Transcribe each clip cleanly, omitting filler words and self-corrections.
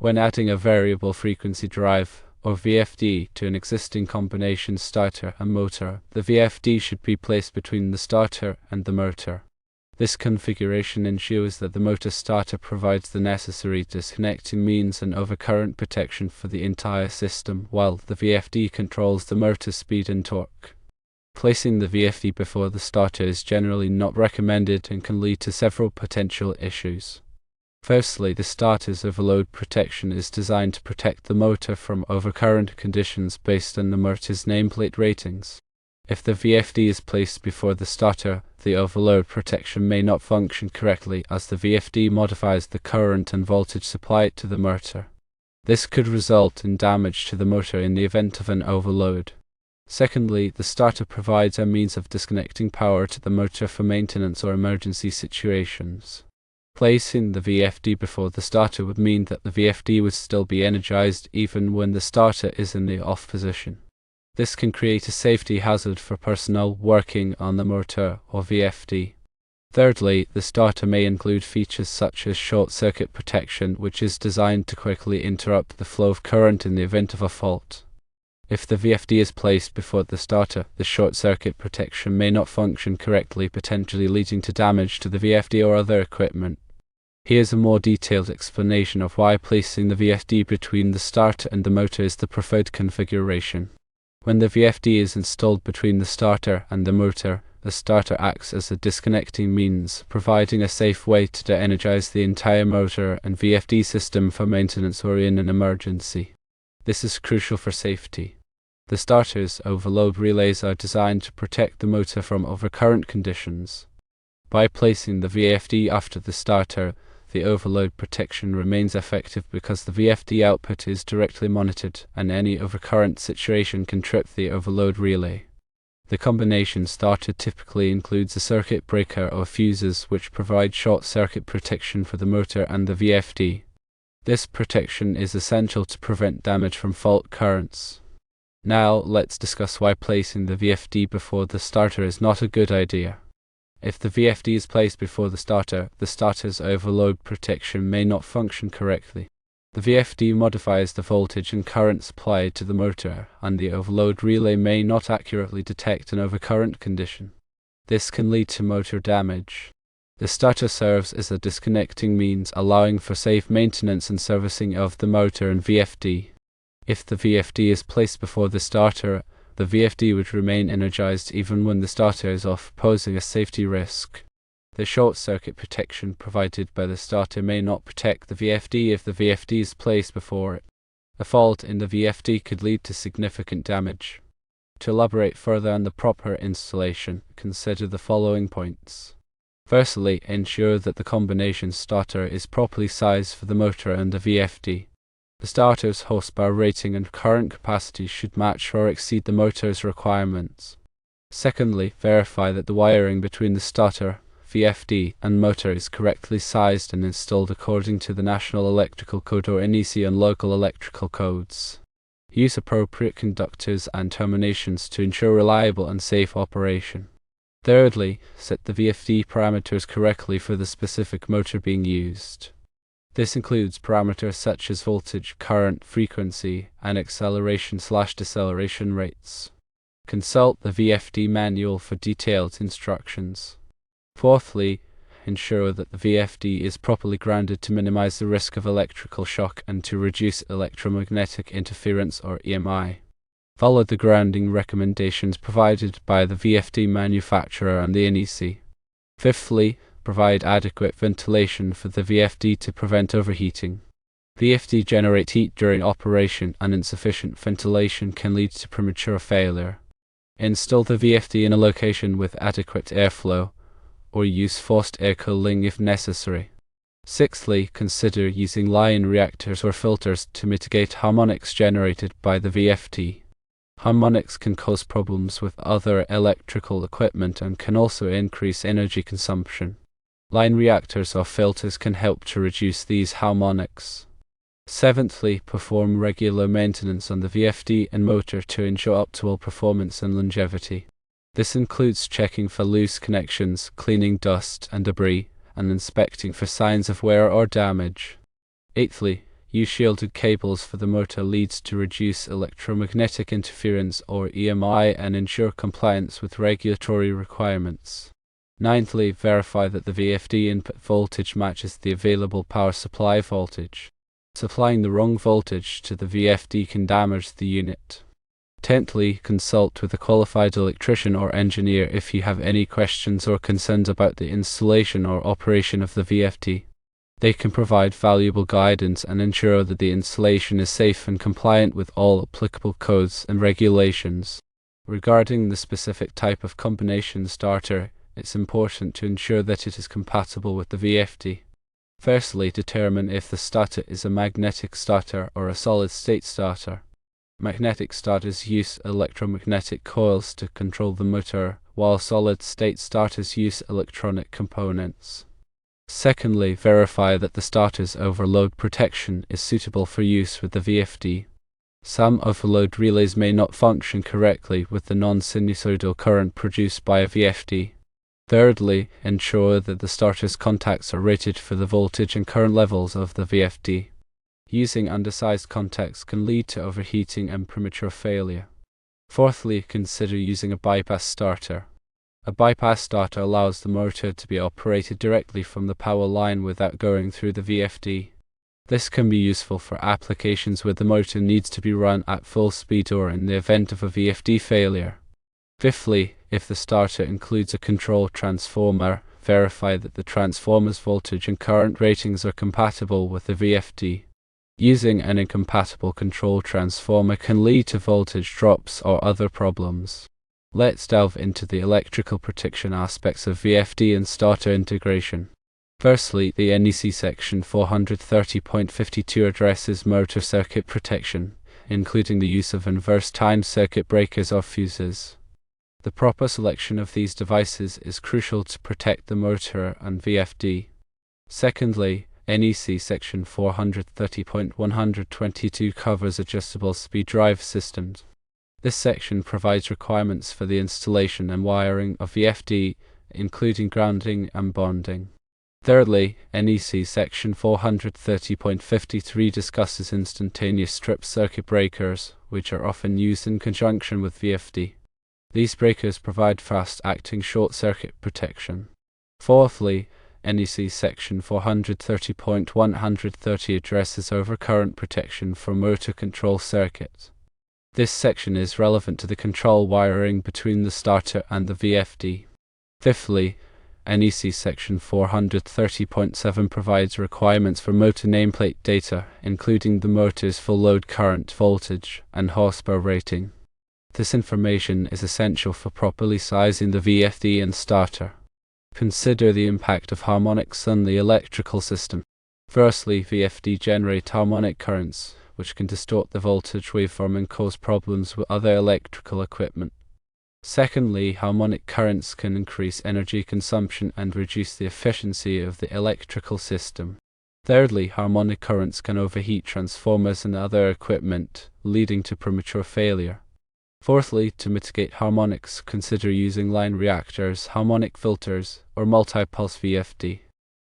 When adding a variable frequency drive, or VFD, to an existing combination starter and motor, the VFD should be placed between the starter and the motor. This configuration ensures that the motor starter provides the necessary disconnecting means and overcurrent protection for the entire system, while the VFD controls the motor's speed and torque. Placing the VFD before the starter is generally not recommended and can lead to several potential issues. Firstly, the starter's overload protection is designed to protect the motor from overcurrent conditions based on the motor's nameplate ratings. If the VFD is placed before the starter, the overload protection may not function correctly as the VFD modifies the current and voltage supplied to the motor. This could result in damage to the motor in the event of an overload. Secondly, the starter provides a means of disconnecting power to the motor for maintenance or emergency situations. Placing the VFD before the starter would mean that the VFD would still be energized even when the starter is in the off position. This can create a safety hazard for personnel working on the motor or VFD. Thirdly, the starter may include features such as short circuit protection, which is designed to quickly interrupt the flow of current in the event of a fault. If the VFD is placed before the starter, the short circuit protection may not function correctly, potentially leading to damage to the VFD or other equipment. Here's a more detailed explanation of why placing the VFD between the starter and the motor is the preferred configuration. When the VFD is installed between the starter and the motor, the starter acts as a disconnecting means, providing a safe way to de-energize the entire motor and VFD system for maintenance or in an emergency. This is crucial for safety. The starter's overload relays are designed to protect the motor from overcurrent conditions. By placing the VFD after the starter, the overload protection remains effective because the VFD output is directly monitored and any overcurrent situation can trip the overload relay. The combination starter typically includes a circuit breaker or fuses which provide short circuit protection for the motor and the VFD. This protection is essential to prevent damage from fault currents. Now let's discuss why placing the VFD before the starter is not a good idea. If the VFD is placed before the starter's overload protection may not function correctly. The VFD modifies the voltage and current supplied to the motor, and the overload relay may not accurately detect an overcurrent condition. This can lead to motor damage. The starter serves as a disconnecting means, allowing for safe maintenance and servicing of the motor and VFD. If the VFD is placed before the starter, the VFD would remain energized even when the starter is off, posing a safety risk. The short circuit protection provided by the starter may not protect the VFD if the VFD is placed before it. A fault in the VFD could lead to significant damage. To elaborate further on the proper installation, consider the following points. Firstly, ensure that the combination starter is properly sized for the motor and the VFD. The starter's horsepower rating and current capacity should match or exceed the motor's requirements. Secondly, verify that the wiring between the starter, VFD, and motor is correctly sized and installed according to the National Electrical Code or NEC and local electrical codes. Use appropriate conductors and terminations to ensure reliable and safe operation. Thirdly, set the VFD parameters correctly for the specific motor being used. This includes parameters such as voltage, current, frequency, and acceleration/deceleration rates. Consult the VFD manual for detailed instructions. Fourthly, ensure that the VFD is properly grounded to minimize the risk of electrical shock and to reduce electromagnetic interference or EMI. Follow the grounding recommendations provided by the VFD manufacturer and the NEC. Fifthly, provide adequate ventilation for the VFD to prevent overheating. VFD generate heat during operation, and insufficient ventilation can lead to premature failure. Install the VFD in a location with adequate airflow, or use forced air cooling if necessary. Sixthly, consider using line reactors or filters to mitigate harmonics generated by the VFD. Harmonics can cause problems with other electrical equipment and can also increase energy consumption. Line reactors or filters can help to reduce these harmonics. Seventhly, perform regular maintenance on the VFD and motor to ensure optimal performance and longevity. This includes checking for loose connections, cleaning dust and debris, and inspecting for signs of wear or damage. Eighthly, use shielded cables for the motor leads to reduce electromagnetic interference or EMI and ensure compliance with regulatory requirements. Ninthly, verify that the VFD input voltage matches the available power supply voltage. Supplying the wrong voltage to the VFD can damage the unit. Tenthly, consult with a qualified electrician or engineer if you have any questions or concerns about the installation or operation of the VFD. They can provide valuable guidance and ensure that the installation is safe and compliant with all applicable codes and regulations. Regarding the specific type of combination starter, it's important to ensure that it is compatible with the VFD. Firstly, determine if the starter is a magnetic starter or a solid-state starter. Magnetic starters use electromagnetic coils to control the motor, while solid-state starters use electronic components. Secondly, verify that the starter's overload protection is suitable for use with the VFD. Some overload relays may not function correctly with the non-sinusoidal current produced by a VFD. Thirdly, ensure that the starter's contacts are rated for the voltage and current levels of the VFD. Using undersized contacts can lead to overheating and premature failure. Fourthly, consider using a bypass starter. A bypass starter allows the motor to be operated directly from the power line without going through the VFD. This can be useful for applications where the motor needs to be run at full speed or in the event of a VFD failure. Fifthly, if the starter includes a control transformer, verify that the transformer's voltage and current ratings are compatible with the VFD. Using an incompatible control transformer can lead to voltage drops or other problems. Let's delve into the electrical protection aspects of VFD and starter integration. Firstly, the NEC section 430.52 addresses motor circuit protection, including the use of inverse timed circuit breakers or fuses. The proper selection of these devices is crucial to protect the motor and VFD. Secondly, NEC section 430.122 covers adjustable speed drive systems. This section provides requirements for the installation and wiring of VFD, including grounding and bonding. Thirdly, NEC section 430.53 discusses instantaneous strip circuit breakers, which are often used in conjunction with VFD. These breakers provide fast-acting short-circuit protection. Fourthly, NEC section 430.130 addresses overcurrent protection for motor control circuits. This section is relevant to the control wiring between the starter and the VFD. Fifthly, NEC section 430.7 provides requirements for motor nameplate data, including the motor's full load current, voltage, and horsepower rating. This information is essential for properly sizing the VFD and starter. Consider the impact of harmonics on the electrical system. Firstly, VFD generate harmonic currents, which can distort the voltage waveform and cause problems with other electrical equipment. Secondly, harmonic currents can increase energy consumption and reduce the efficiency of the electrical system. Thirdly, harmonic currents can overheat transformers and other equipment, leading to premature failure. Fourthly, to mitigate harmonics, consider using line reactors, harmonic filters, or multi-pulse VFD.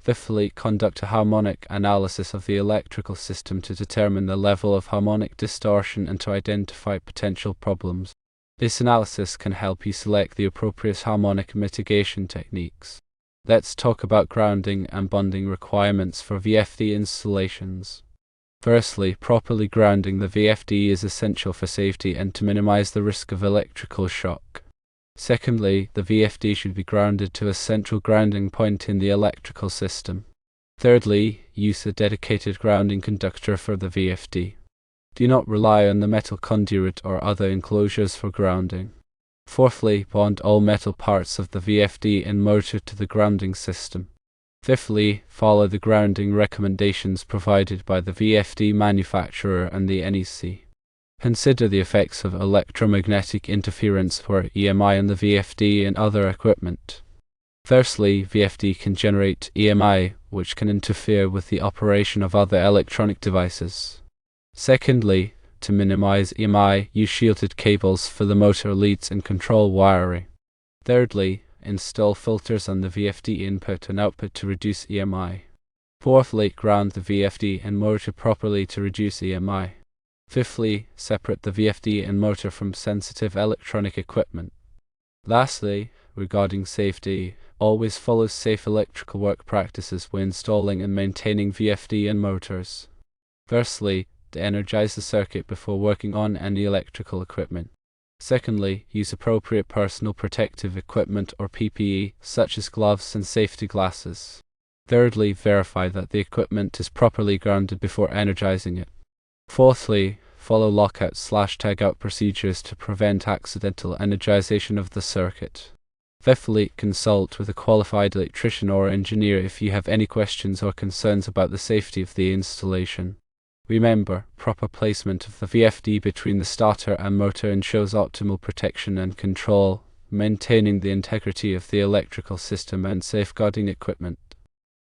Fifthly, conduct a harmonic analysis of the electrical system to determine the level of harmonic distortion and to identify potential problems. This analysis can help you select the appropriate harmonic mitigation techniques. Let's talk about grounding and bonding requirements for VFD installations. Firstly, properly grounding the VFD is essential for safety and to minimize the risk of electrical shock. Secondly, the VFD should be grounded to a central grounding point in the electrical system. Thirdly, use a dedicated grounding conductor for the VFD. Do not rely on the metal conduit or other enclosures for grounding. Fourthly, bond all metal parts of the VFD and motor to the grounding system. Fifthly, follow the grounding recommendations provided by the VFD manufacturer and the NEC. Consider the effects of electromagnetic interference for EMI on the VFD and other equipment. Firstly, VFD can generate EMI, which can interfere with the operation of other electronic devices. Secondly, to minimize EMI, use shielded cables for the motor leads and control wiring. Thirdly, install filters on the VFD input and output to reduce EMI. Fourthly, ground the VFD and motor properly to reduce EMI. Fifthly, separate the VFD and motor from sensitive electronic equipment. Lastly, regarding safety, always follow safe electrical work practices when installing and maintaining VFD and motors. Firstly, de-energize the circuit before working on any electrical equipment. Secondly, use appropriate personal protective equipment or PPE, such as gloves and safety glasses. Thirdly, verify that the equipment is properly grounded before energizing it. Fourthly, follow lockout/tagout procedures to prevent accidental energization of the circuit. Fifthly, consult with a qualified electrician or engineer if you have any questions or concerns about the safety of the installation. Remember, proper placement of the VFD between the starter and motor ensures optimal protection and control, maintaining the integrity of the electrical system and safeguarding equipment.